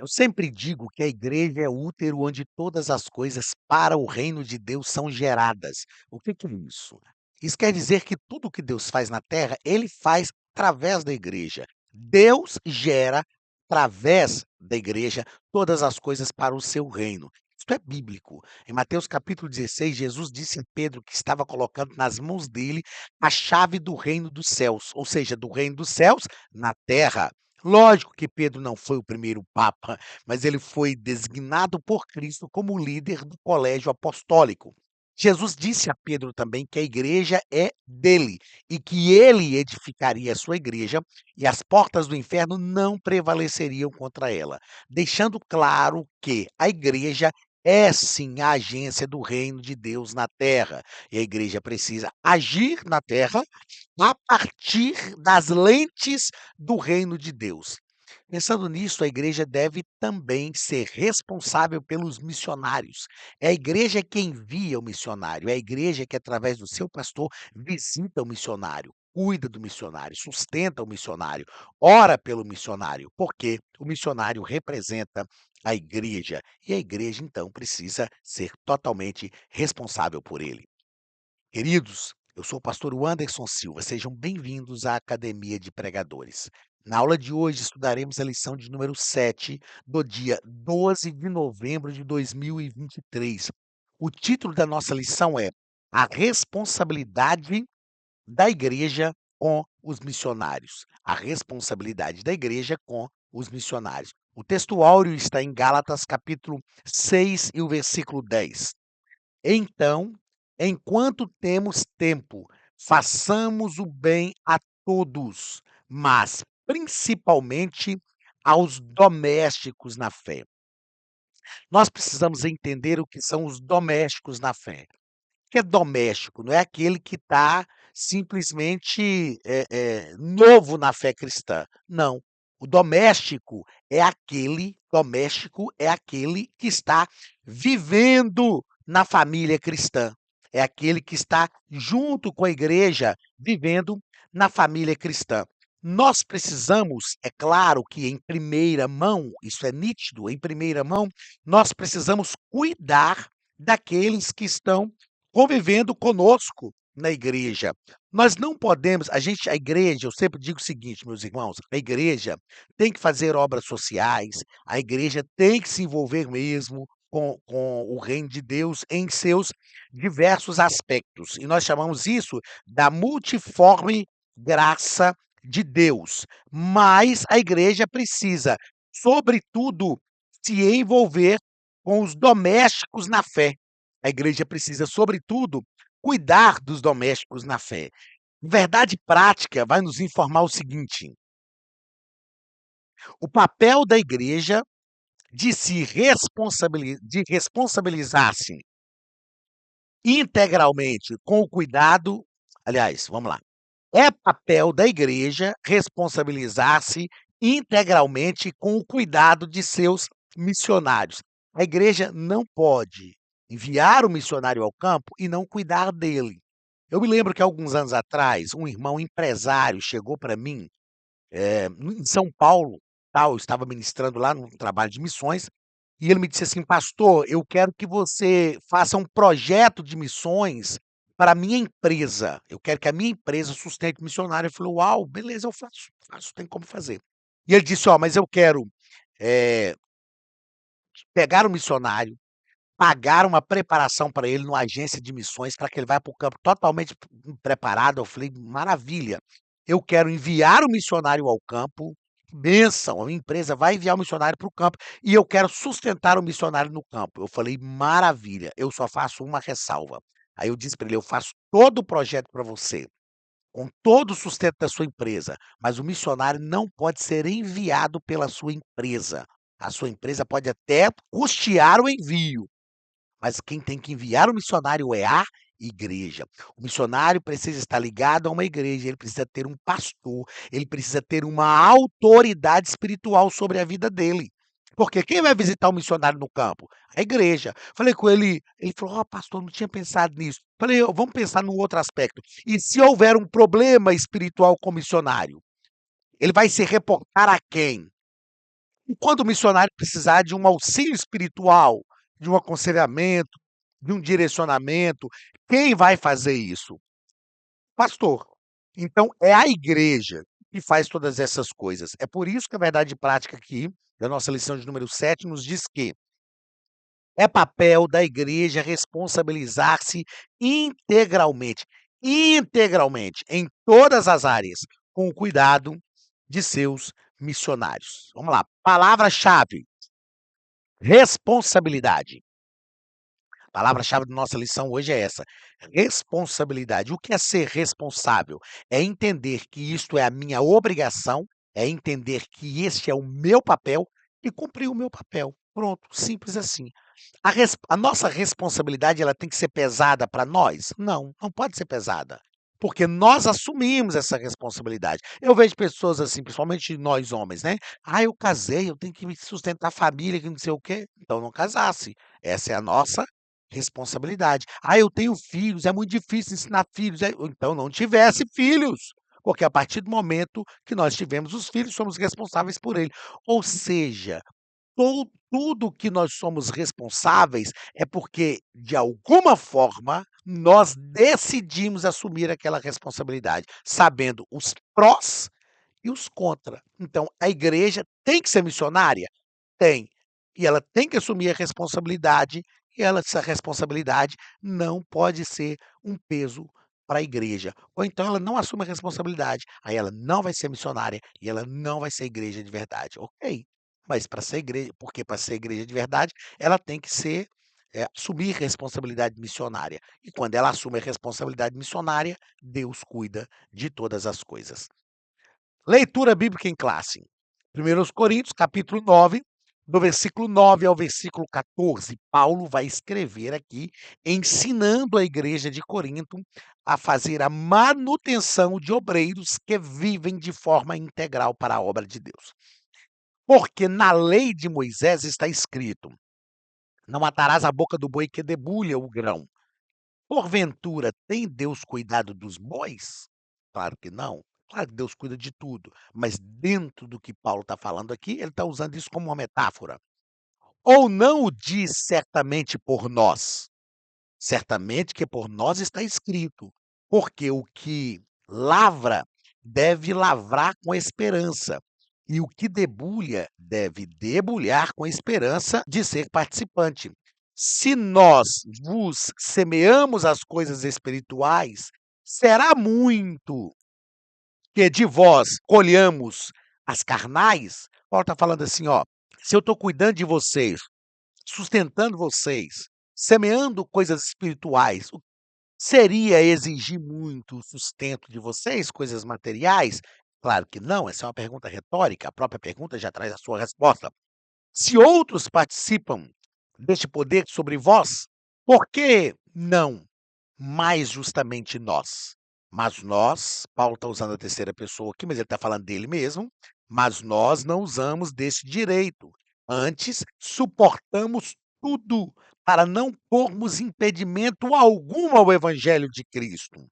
Eu sempre digo que a igreja é o útero onde todas as coisas para o reino de Deus são geradas. O que que é isso? Isso quer dizer que tudo que Deus faz na terra, ele faz através da igreja. Deus gera através da igreja todas as coisas para o seu reino. Isso é bíblico. Em Mateus capítulo 16, Jesus disse a Pedro que estava colocando nas mãos dele a chave do reino dos céus, ou seja, do reino dos céus na terra. Lógico que Pedro não foi o primeiro papa, mas ele foi designado por Cristo como líder do colégio apostólico. Jesus disse a Pedro também que a igreja é dele e que ele edificaria a sua igreja e as portas do inferno não prevaleceriam contra ela, deixando claro que a igreja é sim a agência do reino de Deus na terra. E a igreja precisa agir na terra a partir das lentes do reino de Deus. Pensando nisso, a igreja deve também ser responsável pelos missionários. É a igreja que envia o missionário, é a igreja que, através do seu pastor, visita o missionário, cuida do missionário, sustenta o missionário, ora pelo missionário, porque o missionário representa a igreja e a igreja, então, precisa ser totalmente responsável por ele. Queridos, eu sou o pastor Anderson Silva, sejam bem-vindos à Academia de Pregadores. Na aula de hoje estudaremos a lição de número 7 do dia 12 de novembro de 2023. O título da nossa lição é A Responsabilidade da Igreja com os Missionários. A responsabilidade da igreja com os missionários. O texto áureo está em Gálatas capítulo 6 e o versículo 10. Então, enquanto temos tempo, façamos o bem a todos, mas principalmente aos domésticos na fé. Nós precisamos entender o que são os domésticos na fé. O que é doméstico? Não é aquele que está simplesmente novo na fé cristã. Não. O doméstico é aquele que está vivendo na família cristã. É aquele que está junto com a igreja, vivendo na família cristã. Nós precisamos, é claro que em primeira mão, isso é nítido, em primeira mão, nós precisamos cuidar daqueles que estão convivendo conosco na igreja. Nós não podemos, a igreja, eu sempre digo o seguinte, meus irmãos, a igreja tem que fazer obras sociais, a igreja tem que se envolver mesmo com o reino de Deus em seus diversos aspectos. E nós chamamos isso da multiforme graça de Deus. Mas a igreja precisa, sobretudo, se envolver com os domésticos na fé. A igreja precisa, sobretudo, cuidar dos domésticos na fé. Verdade prática vai nos informar o seguinte: o papel da igreja de de responsabilizar-se integralmente com o cuidado, aliás, vamos lá. É papel da igreja responsabilizar-se integralmente com o cuidado de seus missionários. A igreja não pode enviar o missionário ao campo e não cuidar dele. Eu me lembro que alguns anos atrás, um irmão empresário chegou para mim, em São Paulo, tal, eu estava ministrando lá num trabalho de missões, e ele me disse assim: "Pastor, eu quero que você faça um projeto de missões para a minha empresa. Eu quero que a minha empresa sustente missionário". Eu falei: "Uau, beleza, eu faço, tem como fazer". E ele disse: "Ó, mas eu quero, eh, pegar o missionário, pagar uma preparação para ele numa agência de missões para que ele vá para o campo totalmente preparado". Eu falei: "Maravilha, eu quero enviar o missionário ao campo, bênção, a minha empresa vai enviar o missionário para o campo e eu quero sustentar o missionário no campo". Eu falei: "Maravilha, eu só faço uma ressalva". Aí eu disse para ele: "Eu faço todo o projeto para você, com todo o sustento da sua empresa, mas o missionário não pode ser enviado pela sua empresa. A sua empresa pode até custear o envio, mas quem tem que enviar o missionário é a igreja. O missionário precisa estar ligado a uma igreja, ele precisa ter um pastor, ele precisa ter uma autoridade espiritual sobre a vida dele. Porque quem vai visitar o missionário no campo? A igreja. Falei com ele, ele falou: "Ó, pastor, não tinha pensado nisso". Falei: Vamos pensar num outro aspecto. E se houver um problema espiritual com o missionário, ele vai se reportar a quem? E quando o missionário precisar de um auxílio espiritual, de um aconselhamento, de um direcionamento, quem vai fazer isso? Pastor. Então é a igreja que faz todas essas coisas. É por isso que a verdade prática aqui, da nossa lição de número 7 nos diz que é papel da igreja responsabilizar-se integralmente, integralmente, em todas as áreas, com o cuidado de seus missionários. Vamos lá, palavra-chave: responsabilidade. A palavra-chave da nossa lição hoje é essa: responsabilidade. O que é ser responsável? É entender que isto é a minha obrigação, é entender que este é o meu papel e cumprir o meu papel. Pronto, simples assim. A nossa responsabilidade, ela tem que ser pesada para nós? Não, não pode ser pesada, porque nós assumimos essa responsabilidade. Eu vejo pessoas assim, principalmente nós homens, né: "Ah, eu casei, eu tenho que sustentar a família, que não sei o quê". Então não casasse, essa é a nossa responsabilidade. "Ah, eu tenho filhos, é muito difícil ensinar filhos", então não tivesse filhos, porque a partir do momento que nós tivemos os filhos, somos responsáveis por ele. Ou seja, tudo que nós somos responsáveis é porque, de alguma forma, nós decidimos assumir aquela responsabilidade, sabendo os prós e os contra. Então, a igreja tem que ser missionária? Tem. E ela tem que assumir a responsabilidade, e essa responsabilidade não pode ser um peso para a igreja. Ou então ela não assume a responsabilidade, aí ela não vai ser missionária e ela não vai ser igreja de verdade. Ok, mas para ser igreja, porque para ser igreja de verdade, ela tem que ser, assumir responsabilidade missionária. E quando ela assume a responsabilidade missionária, Deus cuida de todas as coisas. Leitura bíblica em classe. 1 Coríntios, capítulo 9, do versículo 9 ao versículo 14, Paulo vai escrever aqui, ensinando a igreja de Corinto a fazer a manutenção de obreiros que vivem de forma integral para a obra de Deus. Porque na lei de Moisés está escrito: não matarás a boca do boi que debulha o grão. Porventura, tem Deus cuidado dos bois? Claro que não. Claro que Deus cuida de tudo, mas dentro do que Paulo está falando aqui, ele está usando isso como uma metáfora. Ou não o diz certamente por nós? Certamente que por nós está escrito, porque o que lavra deve lavrar com esperança, e o que debulha deve debulhar com esperança de ser participante. Se nós vos semeamos as coisas espirituais, será muito que de vós colhamos as carnais? Paulo está falando assim, ó, se eu estou cuidando de vocês, sustentando vocês, semeando coisas espirituais, seria exigir muito o sustento de vocês, coisas materiais? Claro que não, essa é uma pergunta retórica, a própria pergunta já traz a sua resposta. Se outros participam deste poder sobre vós, por que não mais justamente nós? Mas nós, Paulo está usando a terceira pessoa aqui, mas ele está falando dele mesmo, mas nós não usamos desse direito. Antes, suportamos tudo para não pormos impedimento algum ao evangelho de Cristo.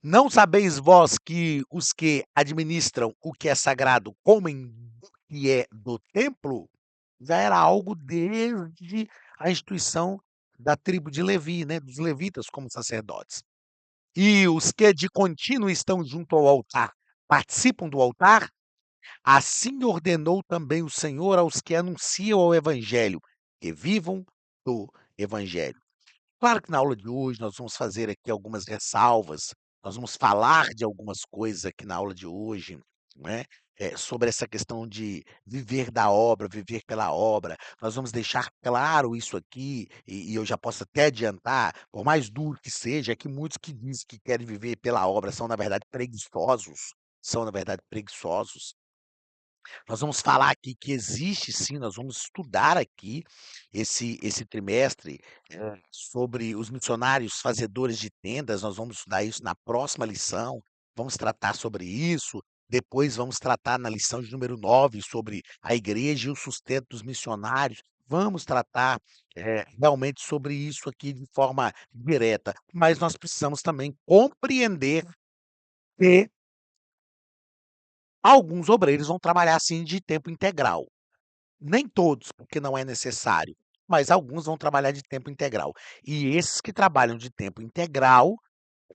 Não sabeis vós que os que administram o que é sagrado comem do que é do templo? Já era algo desde a instituição da tribo de Levi, né, dos levitas como sacerdotes. E os que de contínuo estão junto ao altar, participam do altar? Assim ordenou também o Senhor aos que anunciam o evangelho, que vivam do evangelho. Claro que na aula de hoje nós vamos fazer aqui algumas ressalvas, nós vamos falar de algumas coisas aqui na aula de hoje, né, sobre essa questão de viver da obra, viver pela obra. Nós vamos deixar claro isso aqui, e eu já posso até adiantar, por mais duro que seja, é que muitos que dizem que querem viver pela obra são, na verdade, preguiçosos, são, na verdade, preguiçosos. Nós vamos falar aqui que existe sim, nós vamos estudar aqui esse trimestre, sobre os missionários fazedores de tendas, nós vamos estudar isso na próxima lição, vamos tratar sobre isso, depois vamos tratar na lição de número 9 sobre a igreja e o sustento dos missionários. Vamos tratar, realmente sobre isso aqui de forma direta, mas nós precisamos também compreender que alguns obreiros vão trabalhar, assim, de tempo integral. Nem todos, porque não é necessário, mas alguns vão trabalhar de tempo integral. E esses que trabalham de tempo integral,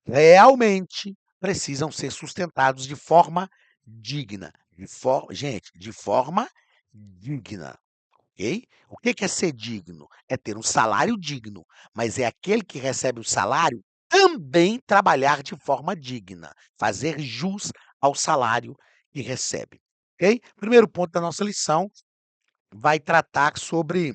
realmente precisam ser sustentados de forma digna, de forma digna. Ok? O que que é ser digno? É ter um salário digno, mas é aquele que recebe o salário também trabalhar de forma digna, fazer jus ao salário que recebe. Ok? Primeiro ponto da nossa lição vai tratar sobre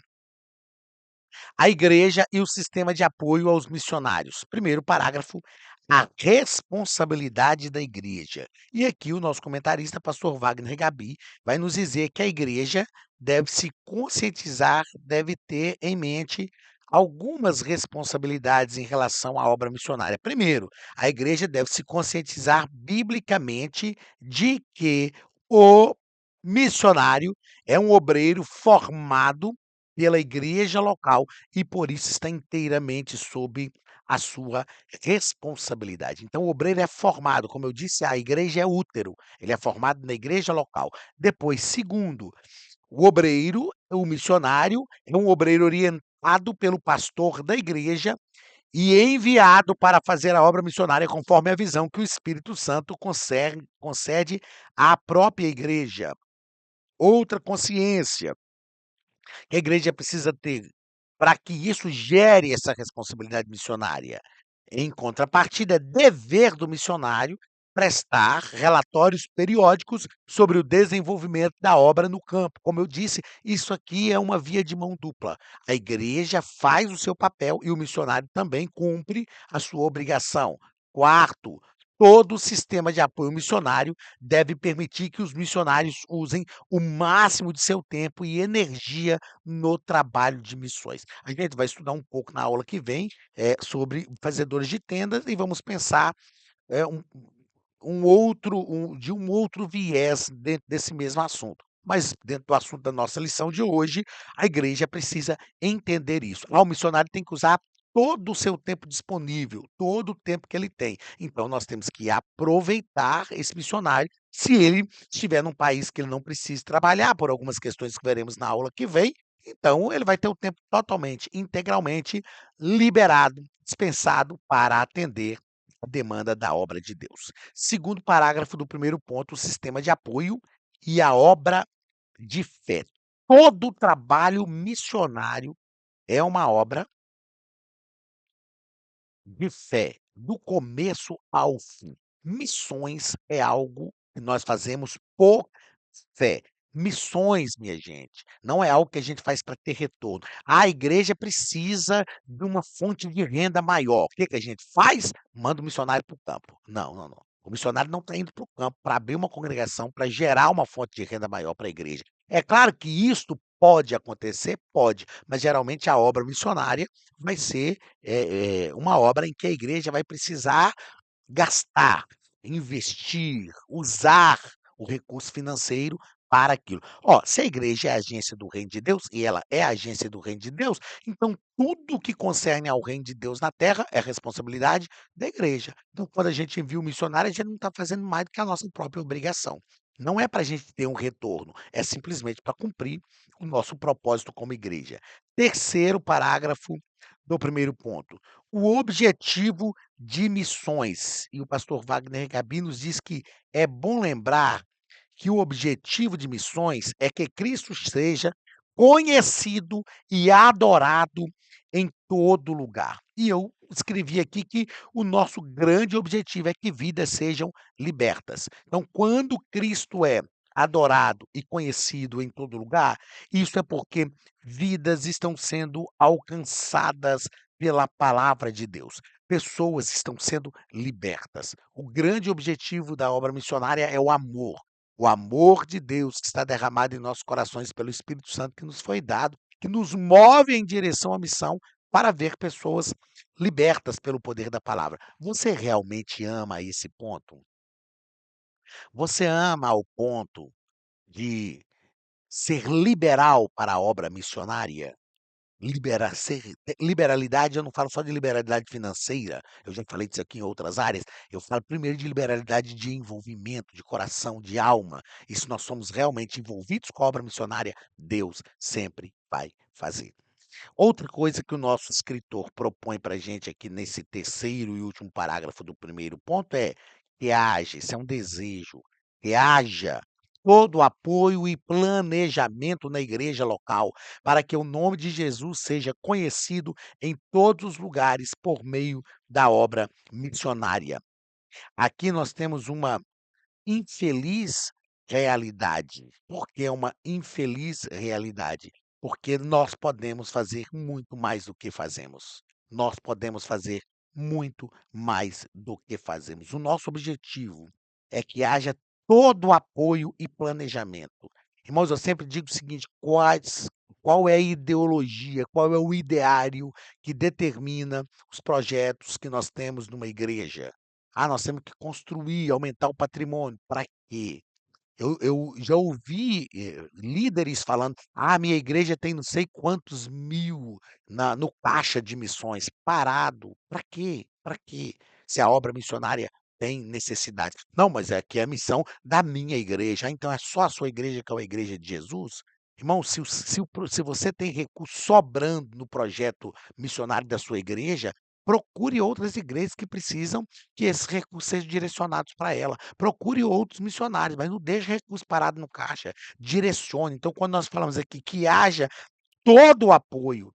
a igreja e o sistema de apoio aos missionários. Primeiro parágrafo, a responsabilidade da igreja. E aqui o nosso comentarista, pastor Wagner Gabi, vai nos dizer que a igreja deve se conscientizar, deve ter em mente algumas responsabilidades em relação à obra missionária. Primeiro, a igreja deve se conscientizar biblicamente de que o missionário é um obreiro formado pela igreja local e por isso está inteiramente sob a sua responsabilidade. Então o obreiro é formado, como eu disse, a igreja é útero, ele é formado na igreja local. Depois, segundo, o missionário, é um obreiro orientado pelo pastor da igreja e enviado para fazer a obra missionária conforme a visão que o Espírito Santo concede à própria igreja. Outra consciência que a igreja precisa ter para que isso gere essa responsabilidade missionária. Em contrapartida, é dever do missionário prestar relatórios periódicos sobre o desenvolvimento da obra no campo. Como eu disse, isso aqui é uma via de mão dupla. A igreja faz o seu papel e o missionário também cumpre a sua obrigação. Quarto, todo o sistema de apoio missionário deve permitir que os missionários usem o máximo de seu tempo e energia no trabalho de missões. A gente vai estudar um pouco na aula que vem, sobre fazedores de tendas e vamos pensar, eh, um de um outro viés dentro desse mesmo assunto. Mas dentro do assunto da nossa lição de hoje, a igreja precisa entender isso. O missionário tem que usar todo o seu tempo disponível, todo o tempo que ele tem. Então nós temos que aproveitar esse missionário, se ele estiver num país que ele não precise trabalhar, por algumas questões que veremos na aula que vem, então ele vai ter o tempo totalmente, integralmente liberado, dispensado para atender a demanda da obra de Deus. Segundo parágrafo do primeiro ponto, o sistema de apoio e a obra de fé. Todo trabalho missionário é uma obra de fé, do começo ao fim. Missões é algo que nós fazemos por fé. Missões, minha gente, não é algo que a gente faz para ter retorno. A igreja precisa de uma fonte de renda maior. O que que a gente faz? Manda o missionário para o campo. Não, não, não. O missionário não está indo para o campo para abrir uma congregação, para gerar uma fonte de renda maior para a igreja. É claro que isto pode acontecer, pode, mas geralmente a obra missionária vai ser uma obra em que a igreja vai precisar gastar, investir, usar o recurso financeiro para aquilo. Ó, se a igreja é a agência do reino de Deus, e ela é a agência do reino de Deus, então tudo que concerne ao reino de Deus na terra é responsabilidade da igreja. Então, quando a gente envia o missionário, a gente não está fazendo mais do que a nossa própria obrigação. Não é para a gente ter um retorno, é simplesmente para cumprir o nosso propósito como igreja. Terceiro parágrafo do primeiro ponto. O objetivo de missões. E o pastor Wagner Gabi nos diz que é bom lembrar que o objetivo de missões é que Cristo seja conhecido e adorado em todo lugar. E eu escrevi aqui que o nosso grande objetivo é que vidas sejam libertas. Então, quando Cristo é adorado e conhecido em todo lugar, isso é porque vidas estão sendo alcançadas pela palavra de Deus. Pessoas estão sendo libertas. O grande objetivo da obra missionária é o amor. O amor de Deus que está derramado em nossos corações pelo Espírito Santo que nos foi dado, que nos move em direção à missão para ver pessoas libertas pelo poder da palavra. Você realmente ama a esse ponto? Você ama ao ponto de ser liberal para a obra missionária? liberalidade, eu não falo só de liberalidade financeira, eu já falei disso aqui em outras áreas, eu falo primeiro de liberalidade de envolvimento, de coração, de alma. E se nós somos realmente envolvidos com a obra missionária, Deus sempre vai fazer. Outra coisa que o nosso escritor propõe para a gente aqui nesse terceiro e último parágrafo do primeiro ponto é que haja, isso é um desejo, que haja todo o apoio e planejamento na igreja local, para que o nome de Jesus seja conhecido em todos os lugares por meio da obra missionária. Aqui nós temos uma infeliz realidade. Por que é uma infeliz realidade? Porque nós podemos fazer muito mais do que fazemos. Nós podemos fazer muito mais do que fazemos. O nosso objetivo é que haja todo o apoio e planejamento. Irmãos, eu sempre digo o seguinte: qual é a ideologia, qual é o ideário que determina os projetos que nós temos numa igreja? Ah, nós temos que construir, aumentar o patrimônio. Para quê? Eu já ouvi, líderes falando: "Ah, minha igreja tem não sei quantos mil no caixa de missões", parado. Para quê? Para quê? Se a obra missionária tem necessidade. "Não, mas é que é a missão da minha igreja". "Ah, então é só a sua igreja que é a igreja de Jesus?". Irmão, se você tem recurso sobrando no projeto missionário da sua igreja, procure outras igrejas que precisam que esses recursos sejam direcionados para ela. Procure outros missionários, mas não deixe recurso parado no caixa. Direcione. Então, quando nós falamos aqui que haja todo o apoio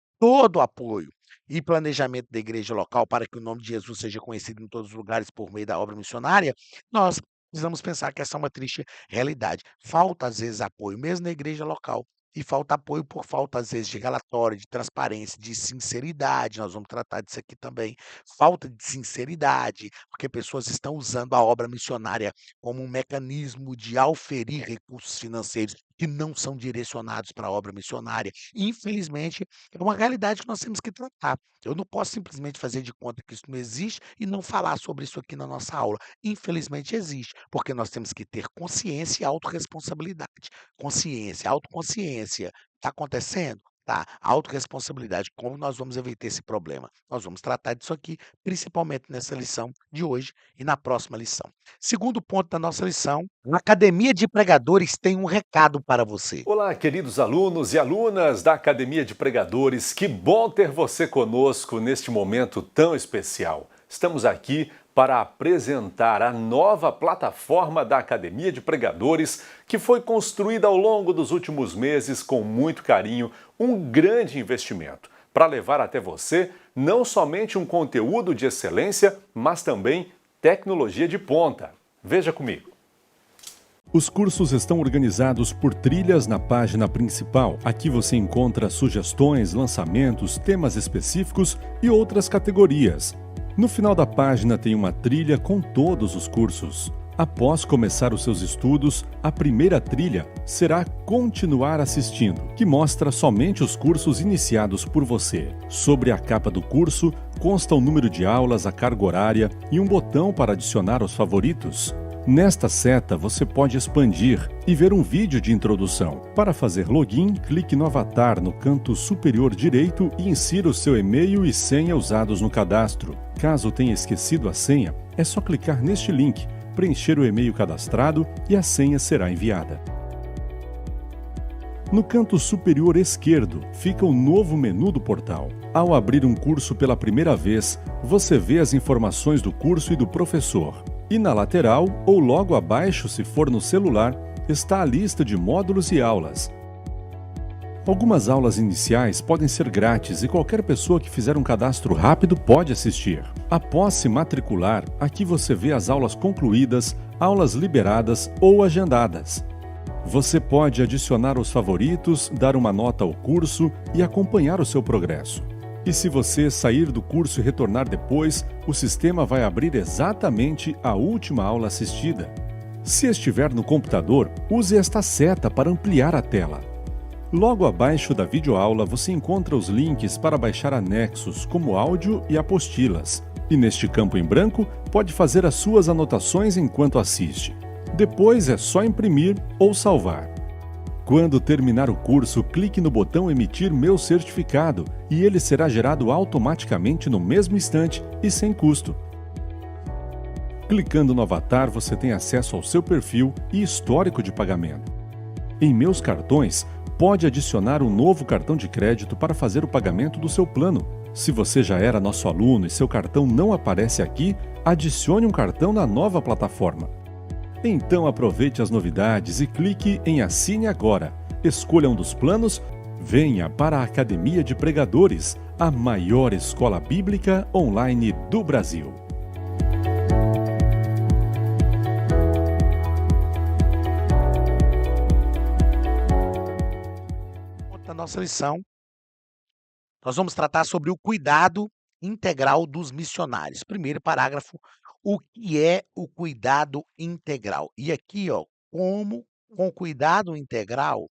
e planejamento da igreja local para que o nome de Jesus seja conhecido em todos os lugares por meio da obra missionária, nós precisamos pensar que essa é uma triste realidade. Falta, às vezes, apoio, mesmo na igreja local. E falta apoio por falta, às vezes, de relatório, de transparência, de sinceridade. Nós vamos tratar disso aqui também. Falta de sinceridade, porque pessoas estão usando a obra missionária como um mecanismo de auferir recursos financeiros que não são direcionados para a obra missionária. Infelizmente, é uma realidade que nós temos que tratar. Eu não posso simplesmente fazer de conta que isso não existe e não falar sobre isso aqui na nossa aula. Infelizmente existe, porque nós temos que ter consciência e autorresponsabilidade. Consciência, autoconsciência. Está acontecendo? Tá. Autorresponsabilidade. Como nós vamos evitar esse problema? Nós vamos tratar disso aqui, principalmente nessa lição de hoje e na próxima lição. Segundo ponto da nossa lição, a Academia de Pregadores tem um recado para você. Olá, queridos alunos e alunas da Academia de Pregadores, que bom ter você conosco neste momento tão especial. Estamos aqui para apresentar a nova plataforma da Academia de Pregadores, que foi construída ao longo dos últimos meses com muito carinho, um grande investimento, para levar até você não somente um conteúdo de excelência, mas também tecnologia de ponta. Veja comigo. Os cursos estão organizados por trilhas na página principal. Aqui você encontra sugestões, lançamentos, temas específicos e outras categorias. No final da página tem uma trilha com todos os cursos. Após começar os seus estudos, a primeira trilha será Continuar assistindo, que mostra somente os cursos iniciados por você. Sobre a capa do curso, consta o número de aulas, a carga horária e um botão para adicionar os favoritos. Nesta seta, você pode expandir e ver um vídeo de introdução. Para fazer login, clique no avatar no canto superior direito e insira o seu e-mail e senha usados no cadastro. Caso tenha esquecido a senha, é só clicar neste link, preencher o e-mail cadastrado e a senha será enviada. No canto superior esquerdo fica o novo menu do portal. Ao abrir um curso pela primeira vez, você vê as informações do curso e do professor. E na lateral, ou logo abaixo se for no celular, está a lista de módulos e aulas. Algumas aulas iniciais podem ser grátis e qualquer pessoa que fizer um cadastro rápido pode assistir. Após se matricular, aqui você vê as aulas concluídas, aulas liberadas ou agendadas. Você pode adicionar os favoritos, dar uma nota ao curso e acompanhar o seu progresso. E se você sair do curso e retornar depois, o sistema vai abrir exatamente a última aula assistida. Se estiver no computador, use esta seta para ampliar a tela. Logo abaixo da videoaula você encontra os links para baixar anexos, como áudio e apostilas. E neste campo em branco, pode fazer as suas anotações enquanto assiste. Depois é só imprimir ou salvar. Quando terminar o curso, clique no botão Emitir meu certificado e ele será gerado automaticamente no mesmo instante e sem custo. Clicando no avatar, você tem acesso ao seu perfil e histórico de pagamento. Em Meus Cartões, pode adicionar um novo cartão de crédito para fazer o pagamento do seu plano. Se você já era nosso aluno e seu cartão não aparece aqui, adicione um cartão na nova plataforma. Então aproveite as novidades e clique em Assine Agora. Escolha um dos planos. Venha para a Academia de Pregadores, a maior escola bíblica online do Brasil. Na nossa lição, nós vamos tratar sobre o cuidado integral dos missionários. Primeiro parágrafo, o que é o cuidado integral? E aqui, ó, como com cuidado integral,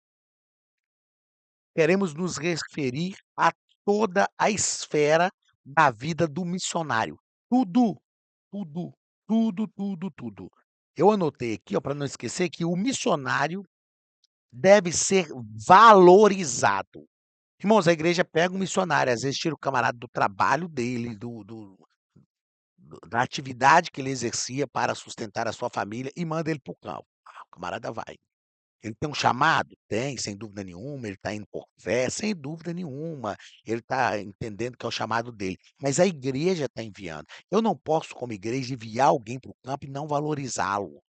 queremos nos referir a toda a esfera da vida do missionário. Tudo, tudo, tudo, tudo, tudo. Eu anotei aqui, ó, para não esquecer que o missionário deve ser valorizado. Irmãos, a igreja pega um missionário, às vezes tira o camarada do trabalho dele, da atividade que ele exercia para sustentar a sua família e manda ele para o campo. Ah, o camarada vai. Ele tem um chamado? Tem, sem dúvida nenhuma, ele está indo por fé, sem dúvida nenhuma, ele está entendendo que é o chamado dele, mas a igreja está enviando. Eu não posso, como igreja, enviar alguém para o campo e não valorizá-lo.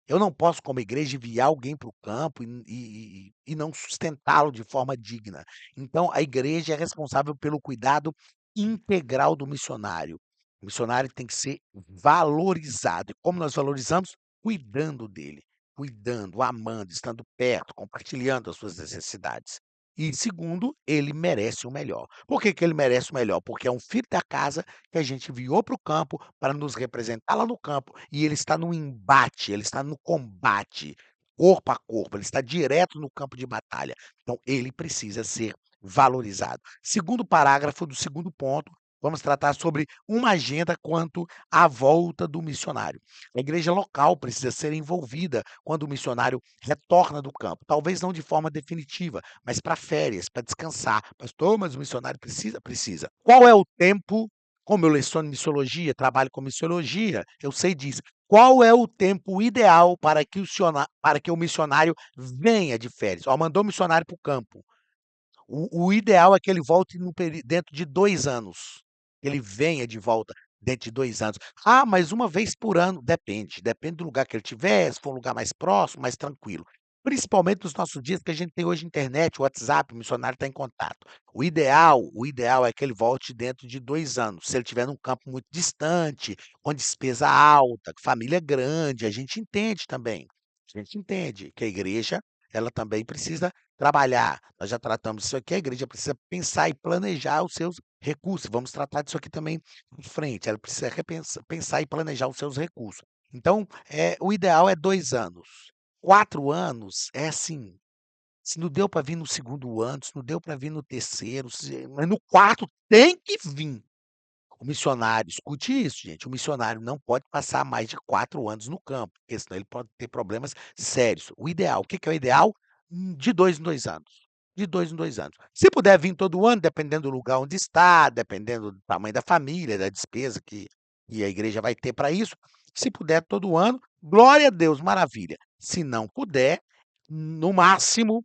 Eu não posso, como igreja, enviar alguém para o campo e não sustentá-lo de forma digna. Então, a igreja é responsável pelo cuidado integral do missionário. O missionário tem que ser valorizado. E como nós valorizamos? Cuidando dele, cuidando, amando, estando perto, compartilhando as suas necessidades. E segundo, ele merece o melhor. Por que que ele merece o melhor? Porque é um filho da casa que a gente enviou para o campo para nos representar lá no campo, e ele está no embate, ele está no combate, corpo a corpo, ele está direto no campo de batalha. Então ele precisa ser valorizado. Segundo parágrafo do segundo ponto, vamos tratar sobre uma agenda quanto à volta do missionário. A igreja local precisa ser envolvida quando o missionário retorna do campo, talvez não de forma definitiva, mas para férias, para descansar. Pastor, mas o missionário precisa? Precisa. Qual é o tempo? Como eu leciono missiologia, trabalho com missiologia, eu sei disso. Qual é o tempo ideal para que o missionário venha de férias? Ó, mandou o missionário para o campo. O ideal é que ele volte dentro de 2 anos. Ele venha de volta dentro de 2 anos. Ah, mas uma vez por ano, depende do lugar que ele estiver, se for um lugar mais próximo, mais tranquilo. Principalmente nos nossos dias que a gente tem hoje internet, WhatsApp, o missionário está em contato. O ideal é que ele volte dentro de 2 anos. Se ele estiver num campo muito distante, com despesa alta, família grande, a gente entende também. A gente entende que a igreja, ela também precisa trabalhar. Nós já tratamos disso aqui, a igreja precisa pensar e planejar os seus recursos. Vamos tratar disso aqui também em frente. Ela precisa pensar e planejar os seus recursos. Então, o ideal é 2 anos. 4 anos é assim, se não deu para vir no segundo ano, se não deu para vir no terceiro, mas no quarto tem que vir. O missionário, escute isso, gente, o missionário não pode passar mais de 4 anos no campo, porque senão ele pode ter problemas sérios. O ideal, o que que é o ideal? De 2 em 2 anos, de 2 em 2 anos. Se puder vir todo ano, dependendo do lugar onde está, dependendo do tamanho da família, da despesa que a igreja vai ter para isso, se puder todo ano, glória a Deus, maravilha. Se não puder, no máximo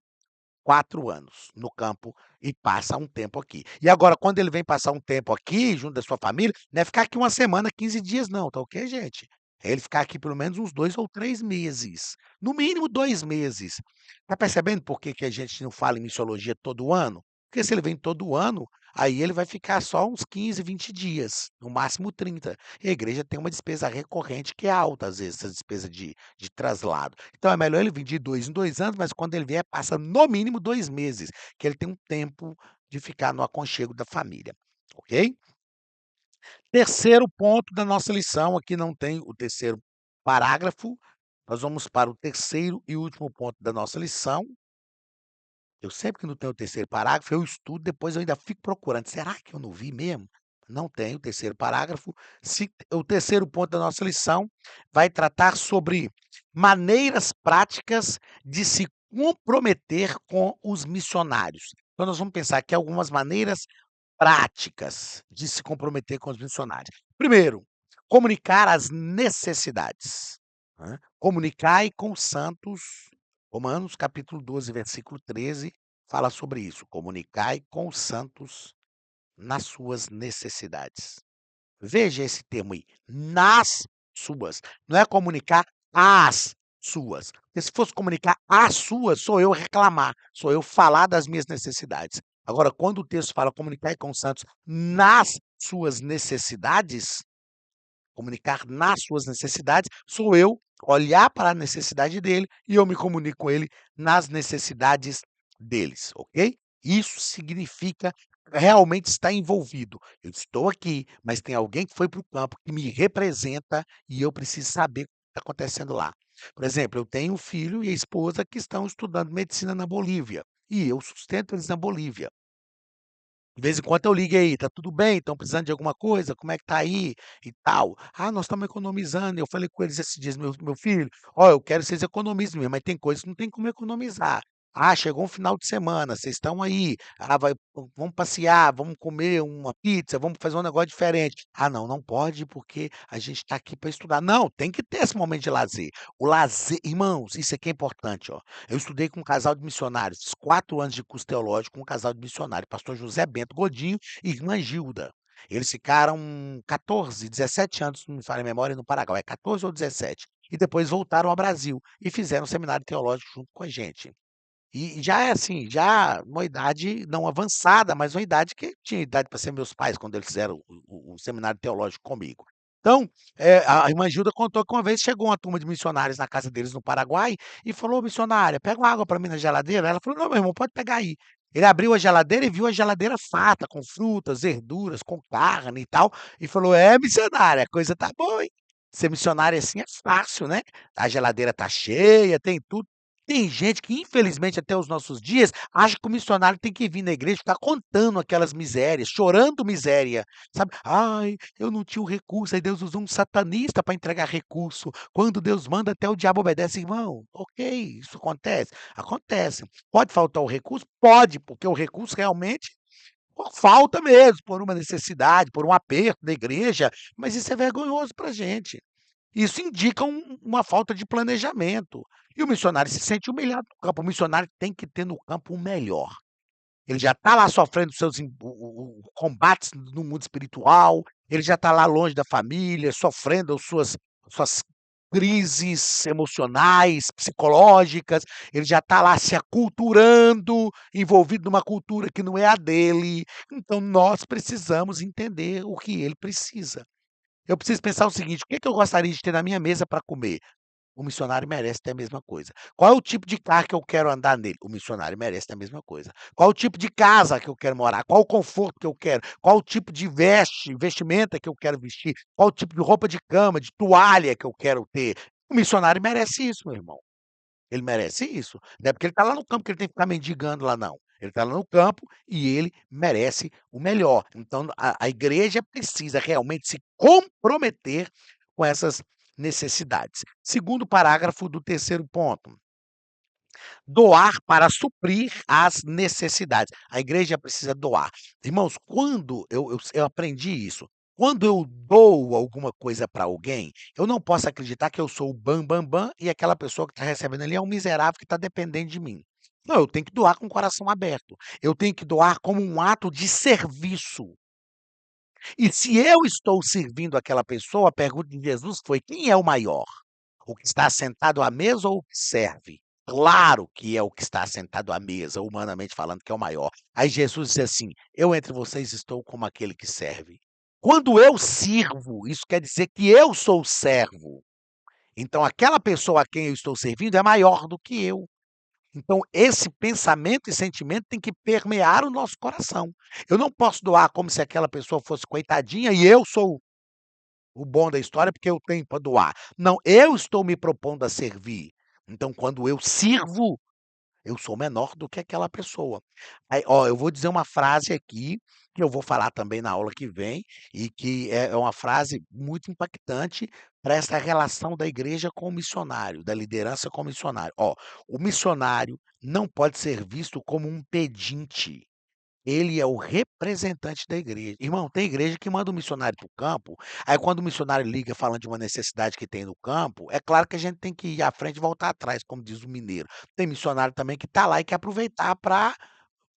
4 anos no campo e passa um tempo aqui. E agora quando ele vem passar um tempo aqui, junto da sua família, não é ficar aqui uma semana, 15 dias não, tá ok, gente? É ele ficar aqui pelo menos uns 2 ou 3 meses, no mínimo 2 meses. Tá percebendo por que que a gente não fala em missiologia todo ano? Porque se ele vem todo ano, aí ele vai ficar só uns 15, 20 dias, no máximo 30. E a igreja tem uma despesa recorrente que é alta, às vezes, essa despesa de traslado. Então é melhor ele vir de 2 em 2 anos, mas quando ele vier, passa no mínimo 2 meses, que ele tem um tempo de ficar no aconchego da família, ok? Terceiro ponto da nossa lição, aqui não tem o terceiro parágrafo, nós vamos para o terceiro e último ponto da nossa lição. Eu sempre que não tenho o terceiro parágrafo, eu estudo, depois eu ainda fico procurando. Será que eu não vi mesmo? Não tem o terceiro parágrafo. O terceiro ponto da nossa lição vai tratar sobre maneiras práticas de se comprometer com os missionários. Então nós vamos pensar aqui algumas maneiras práticas de se comprometer com os missionários. Primeiro, comunicar as necessidades, né. Comunicai com os santos, Romanos capítulo 12, versículo 13, fala sobre isso, comunicai com os santos nas suas necessidades. Veja esse termo aí, nas suas, não é comunicar às suas, porque se fosse comunicar às suas, sou eu reclamar, sou eu falar das minhas necessidades. Agora, quando o texto fala comunicar com os santos nas suas necessidades, comunicar nas suas necessidades, sou eu olhar para a necessidade dele e eu me comunico com ele nas necessidades deles, ok? Isso significa realmente estar envolvido. Eu estou aqui, mas tem alguém que foi para o campo que me representa e eu preciso saber o que está acontecendo lá. Por exemplo, eu tenho um filho e a esposa que estão estudando medicina na Bolívia e eu sustento eles na Bolívia. De vez em quando eu ligo: "E aí, tá tudo bem? Estão precisando de alguma coisa? Como é que tá aí?", e tal. "Ah, nós estamos economizando", eu falei com eles esses dias: "Meu filho, ó, eu quero que vocês economizem mesmo, mas tem coisas que não tem como economizar. Ah, chegou um final de semana, vocês estão aí, ah, vamos passear, vamos comer uma pizza, vamos fazer um negócio diferente". "Ah, não, não pode porque a gente está aqui para estudar". Não, tem que ter esse momento de lazer. O lazer irmãos, isso aqui é importante, ó. Eu estudei com um casal de missionários, fiz 4 anos de curso teológico com um casal de missionário, pastor José Bento Godinho e irmã Gilda. Eles ficaram 14, 17 anos, se não me falha a memória, no Paraguai, 14 ou 17. E depois voltaram ao Brasil e fizeram um seminário teológico junto com a gente. E já é assim, já uma idade não avançada, mas uma idade que tinha idade para ser meus pais quando eles fizeram o seminário teológico comigo. Então, a irmã Gilda contou que uma vez chegou uma turma de missionários na casa deles no Paraguai e falou: "Ô missionária, pega uma água para mim na geladeira". Ela falou: "Não, meu irmão, pode pegar aí". Ele abriu a geladeira e viu a geladeira farta, com frutas, verduras, com carne e tal, e falou: "É, missionária, a coisa tá boa, hein. Ser missionária assim é fácil, né. A geladeira tá cheia, tem tudo". Tem gente que, infelizmente, até os nossos dias, acha que o missionário tem que vir na igreja e ficar contando aquelas misérias, chorando miséria, sabe. "Ai, eu não tinha o recurso, aí Deus usou um satanista para entregar recurso. Quando Deus manda, até o diabo obedece". Irmão, ok, isso acontece? Acontece. Pode faltar o recurso? Pode, porque o recurso realmente por falta mesmo, por uma necessidade, por um aperto da igreja, mas isso é vergonhoso para a gente. Isso indica uma falta de planejamento. E o missionário se sente humilhado no campo. O missionário tem que ter no campo o melhor. Ele já está lá sofrendo seus combates no mundo espiritual, ele já está lá longe da família, sofrendo suas crises emocionais, psicológicas, ele já está lá se aculturando, envolvido numa cultura que não é a dele. Então nós precisamos entender o que ele precisa. Eu preciso pensar o seguinte: o que que eu gostaria de ter na minha mesa para comer? O missionário merece ter a mesma coisa. Qual é o tipo de carro que eu quero andar nele? O missionário merece ter a mesma coisa. Qual o tipo de casa que eu quero morar? Qual o conforto que eu quero? Qual o tipo de vestimenta que eu quero vestir? Qual o tipo de roupa de cama, de toalha que eu quero ter? O missionário merece isso, meu irmão. Ele merece isso. Não é porque ele está lá no campo que ele tem que ficar mendigando lá não. Ele está lá no campo e ele merece o melhor. Então a igreja precisa realmente se comprometer com essas necessidades. Segundo parágrafo do terceiro ponto, doar para suprir as necessidades. A igreja precisa doar. Irmãos, quando eu aprendi isso, quando eu dou alguma coisa para alguém, eu não posso acreditar que eu sou o bam-bam-bam e aquela pessoa que está recebendo ali é um miserável que está dependendo de mim. Não, eu tenho que doar com o coração aberto. Eu tenho que doar como um ato de serviço. E se eu estou servindo aquela pessoa, a pergunta de Jesus foi: quem é o maior? O que está sentado à mesa ou o que serve? Claro que é o que está sentado à mesa, humanamente falando, que é o maior. Aí Jesus disse assim: eu entre vocês estou como aquele que serve. Quando eu sirvo, isso quer dizer que eu sou servo. Então, aquela pessoa a quem eu estou servindo é maior do que eu. Então, esse pensamento e sentimento tem que permear o nosso coração. Eu não posso doar como se aquela pessoa fosse coitadinha e eu sou o bom da história, porque eu tenho para doar. Não, eu estou me propondo a servir. Então, quando eu sirvo, eu sou menor do que aquela pessoa. Aí, ó, eu vou dizer uma frase aqui, que eu vou falar também na aula que vem, e que é uma frase muito impactante para essa relação da igreja com o missionário, da liderança com o missionário. Ó, o missionário não pode ser visto como um pedinte. Ele é o representante da igreja. Irmão, tem igreja que manda o missionário para o campo, aí quando o missionário liga falando de uma necessidade que tem no campo, é claro que a gente tem que ir à frente e voltar atrás, como diz o mineiro. Tem missionário também que está lá e quer aproveitar para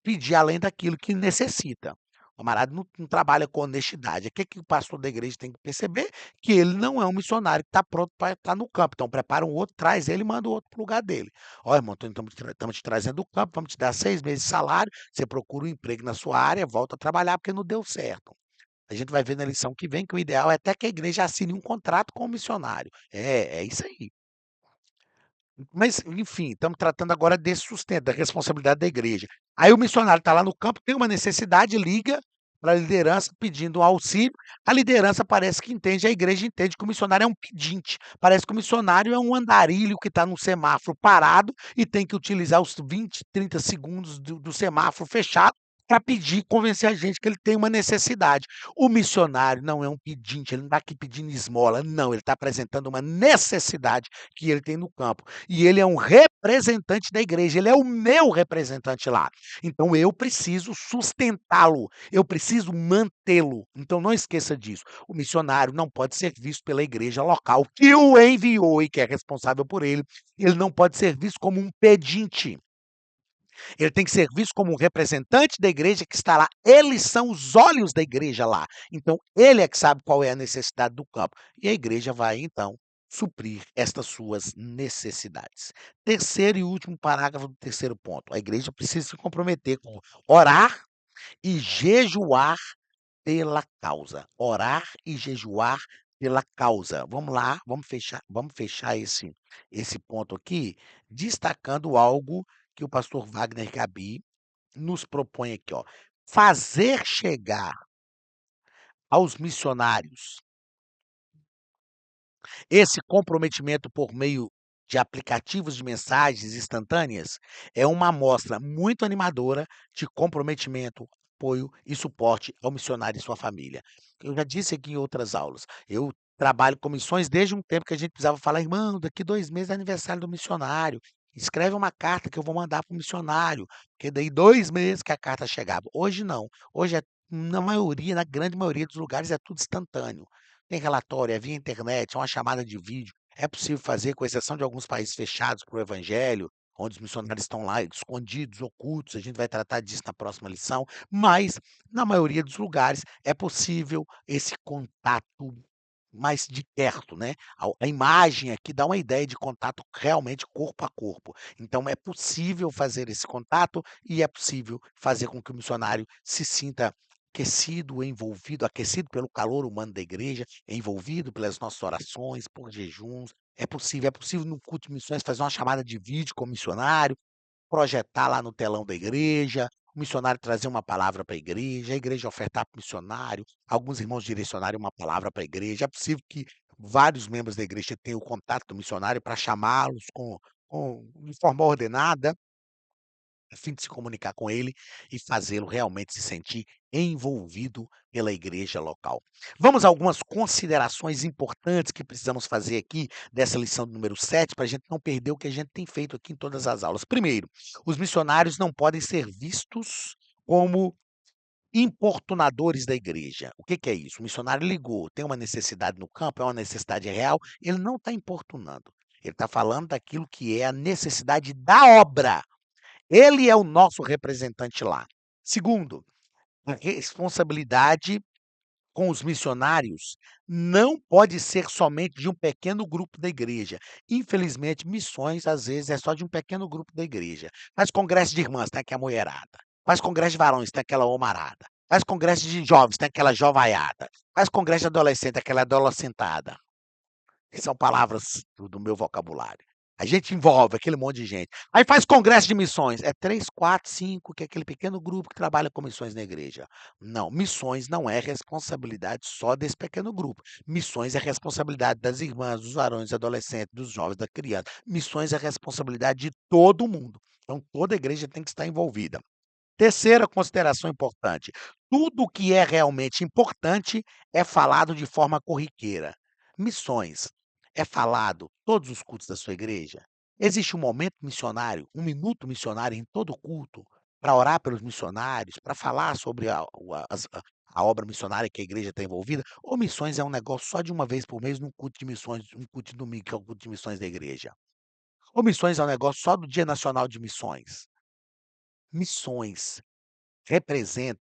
pedir além daquilo que necessita. O camarada não trabalha com honestidade. O que que o pastor da igreja tem que perceber? Que ele não é um missionário que está pronto para estar no campo. Então prepara um outro, traz ele e manda o outro para o lugar dele. Ó, irmão, estamos te trazendo do campo, vamos te dar 6 meses de salário, você procura um emprego na sua área, volta a trabalhar porque não deu certo. A gente vai ver na lição que vem que o ideal é até que a igreja assine um contrato com o missionário. É isso aí. Mas, enfim, estamos tratando agora desse sustento, da responsabilidade da igreja. Aí o missionário está lá no campo, tem uma necessidade, liga para a liderança pedindo um auxílio. A liderança parece que entende, a igreja entende que o missionário é um pedinte. Parece que o missionário é um andarilho que está num semáforo parado e tem que utilizar os 20, 30 segundos do semáforo fechado para pedir, convencer a gente que ele tem uma necessidade. O missionário não é um pedinte, ele não está aqui pedindo esmola, não, ele está apresentando uma necessidade que ele tem no campo. E ele é um representante da igreja, ele é o meu representante lá. Então eu preciso sustentá-lo, eu preciso mantê-lo. Então não esqueça disso. O missionário não pode ser visto pela igreja local que o enviou e que é responsável por ele. Ele não pode ser visto como um pedinte. Ele tem que ser visto como um representante da igreja que está lá. Eles são os olhos da igreja lá. Então, ele é que sabe qual é a necessidade do campo. E a igreja vai, então, suprir estas suas necessidades. Terceiro e último parágrafo do terceiro ponto. A igreja precisa se comprometer com orar e jejuar pela causa. Orar e jejuar pela causa. Vamos lá, vamos fechar esse ponto aqui, destacando algo que o pastor Wagner Gabi nos propõe aqui, ó. Fazer chegar aos missionários esse comprometimento por meio de aplicativos de mensagens instantâneas é uma amostra muito animadora de comprometimento, apoio e suporte ao missionário e sua família. Eu já disse aqui em outras aulas, eu trabalho com missões desde um tempo que a gente precisava falar: "Irmão, daqui 2 meses é aniversário do missionário, escreve uma carta que eu vou mandar para o missionário", porque daí 2 meses que a carta chegava. Hoje não, hoje na maioria, na grande maioria dos lugares é tudo instantâneo. Tem relatório, é via internet, é uma chamada de vídeo. É possível fazer, com exceção de alguns países fechados para o evangelho, onde os missionários estão lá escondidos, ocultos, a gente vai tratar disso na próxima lição, mas na maioria dos lugares é possível esse contato mais de perto, né. A imagem aqui dá uma ideia de contato realmente corpo a corpo. Então é possível fazer esse contato e é possível fazer com que o missionário se sinta aquecido, envolvido, aquecido pelo calor humano da igreja, envolvido pelas nossas orações, por jejuns. É possível no culto de missões fazer uma chamada de vídeo com o missionário, projetar lá no telão da igreja, o missionário trazer uma palavra para a igreja ofertar para o missionário, alguns irmãos direcionarem uma palavra para a igreja. É possível que vários membros da igreja tenham o contato do missionário para chamá-los de forma ordenada, a fim de se comunicar com ele e fazê-lo realmente se sentir envolvido pela igreja local. Vamos a algumas considerações importantes que precisamos fazer aqui dessa lição número 7 para a gente não perder o que a gente tem feito aqui em todas as aulas. Primeiro, os missionários não podem ser vistos como importunadores da igreja. O que que é isso? O missionário ligou, tem uma necessidade no campo, é uma necessidade real, ele não está importunando. Ele está falando daquilo que é a necessidade da obra. Ele é o nosso representante lá. Segundo, a responsabilidade com os missionários não pode ser somente de um pequeno grupo da igreja. Infelizmente, missões, às vezes, é só de um pequeno grupo da igreja. Faz congresso de irmãs, tem aqui a mulherada. Faz congresso de varões, tem aquela homarada. Faz congresso de jovens, tem aquela jovaiada. Faz congresso de adolescente, aquela adolescentada. Que são palavras do meu vocabulário. A gente envolve aquele monte de gente. Aí faz congresso de missões, é 3, 4, 5, que é aquele pequeno grupo que trabalha com missões na igreja. Não, missões não é responsabilidade só desse pequeno grupo. Missões é responsabilidade das irmãs, dos varões, dos adolescentes, dos jovens, da criança. Missões é responsabilidade de todo mundo. Então toda a igreja tem que estar envolvida. Terceira consideração importante: tudo que é realmente importante é falado de forma corriqueira. Missões é falado todos os cultos da sua igreja? Existe um momento missionário, um minuto missionário em todo culto, para orar pelos missionários, para falar sobre a obra missionária que a igreja está envolvida? Ou missões é um negócio só de uma vez por mês num culto de missões, um culto de domingo, que é o culto de missões da igreja? Ou missões é um negócio só do Dia Nacional de Missões? Missões representa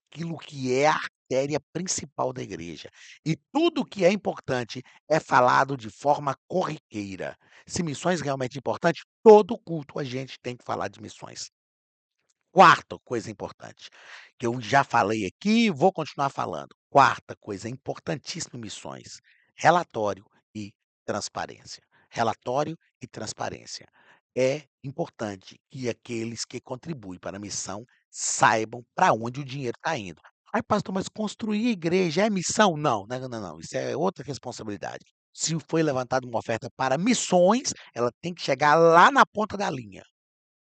aquilo que é a artéria principal da igreja. E tudo que é importante é falado de forma corriqueira. Se missões realmente é importante, todo culto a gente tem que falar de missões. Quarta coisa importante, que eu já falei aqui e vou continuar falando. Quarta coisa importantíssima em missões: relatório e transparência. Relatório e transparência. É importante que aqueles que contribuem para a missão saibam para onde o dinheiro está indo. Ai, pastor, mas construir igreja é missão? Não, não, não, não, isso é outra responsabilidade. Se foi levantada uma oferta para missões, ela tem que chegar lá na ponta da linha.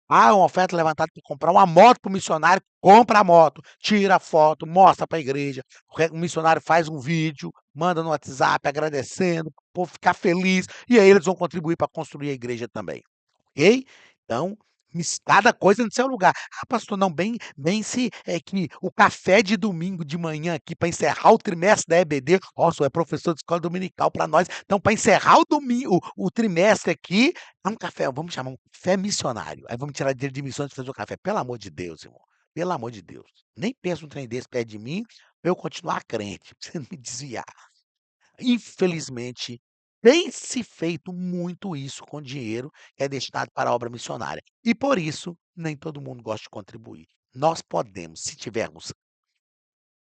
Ah, uma oferta levantada para comprar uma moto para o missionário, compra a moto, tira a foto, mostra para a igreja, o missionário faz um vídeo, manda no WhatsApp agradecendo, para o povo ficar feliz, e aí eles vão contribuir para construir a igreja também, ok? Então, cada coisa no seu lugar. Ah, pastor, não, bem se é que o café de domingo de manhã aqui para encerrar o trimestre da EBD, ó, o senhor é professor de escola dominical para nós, então para encerrar o domingo o trimestre aqui, é um café, vamos chamar um café missionário, aí vamos tirar dinheiro de missões pra fazer o café. Pelo amor de Deus, irmão, pelo amor de Deus. Nem pensa num trem desse perto de mim, pra eu continuar crente, pra você não me desviar. Infelizmente, tem se feito muito isso com dinheiro que é destinado para a obra missionária. E por isso, nem todo mundo gosta de contribuir. Nós podemos, se tivermos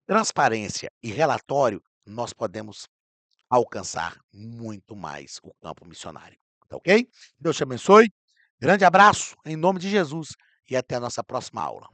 transparência e relatório, nós podemos alcançar muito mais o campo missionário. Tá ok? Deus te abençoe. Grande abraço, em nome de Jesus, e até a nossa próxima aula.